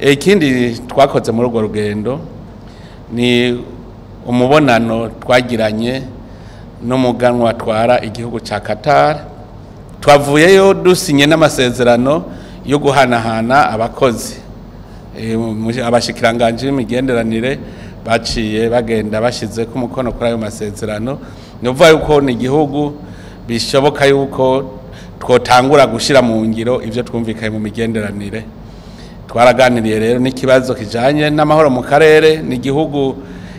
ikindi twakoze muri urwo rugendo ni umubonano twagiranye n'umuganwa atwara igihugu ca Qatar. Twavuyeyo dusinye n'amasezerano yo guhanahana abakozi. Abashikiranganje b'imigenderanire baciye bagenda bashize ku mukono kuri ayo masezerano. Novuga yuko ni igihugu bishoboka yuko twotangura gushira mu ngiro ivyo twumvikaye mu migenderanire. Twaraganiriye rero n'ikibazo kijanye n'amahoro mu karere. Ni igihugu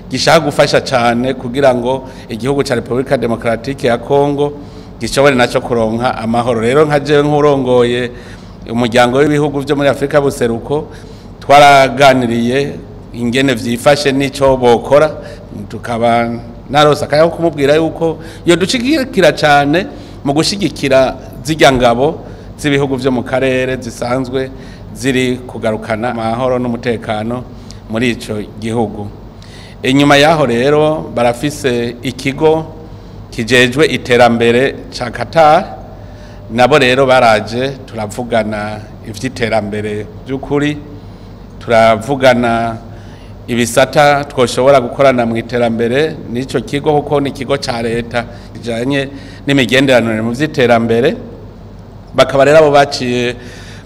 gishaka gufasha cyane kugira ngo igihugu ca Republika Demokratike ya Kongo gishobore naco kuronka amahoro. Rero nka je nkurongoye umuryango w'ibihugu byo muri Afrika buseruko, twaraganiriye ingene vyifashe nico bokora, tukaba narosa kayo kumubwira yuko yo ducikira cyane mu gushigikira zijya ngabo z'ibihugu byo mu karere zisanzwe ziri kugarukana amahoro n'umutekano muri ico gihugu. Inyuma yaho rero barafise ikigo kijejwe iterambere ca Qatar, nabo rero baraje turavugana ivy'iterambere by'ukuri, turavugana ibisata twoshobora gukorana mu iterambere n'ico kigo, kuko ni ikigo ca leta kijanye n'imigenderanire mu vy'iterambere. Bakaba rero abo baciye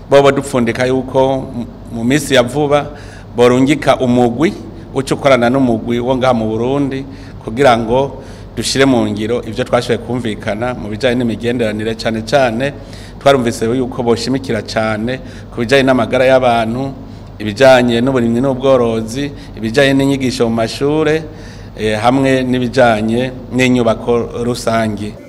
bobo dupfundika yuko mu minsi ya vuba borungika umugwi ucukorana n'umugwi wo ngaha mu Burundi kugira ngo dushire mu ngiro ivyo twashoboye kumvikana mu bijanye n'imigenderanire. Cyane cyane twarumvise yuko boshimikira cyane ku bijanye n'amagara y'abantu, ibijanye n'uburimyi n'ubworozi, ibijanye n'inyigisho mu mashure, hamwe n'ibijanye n'inyubako rusangi.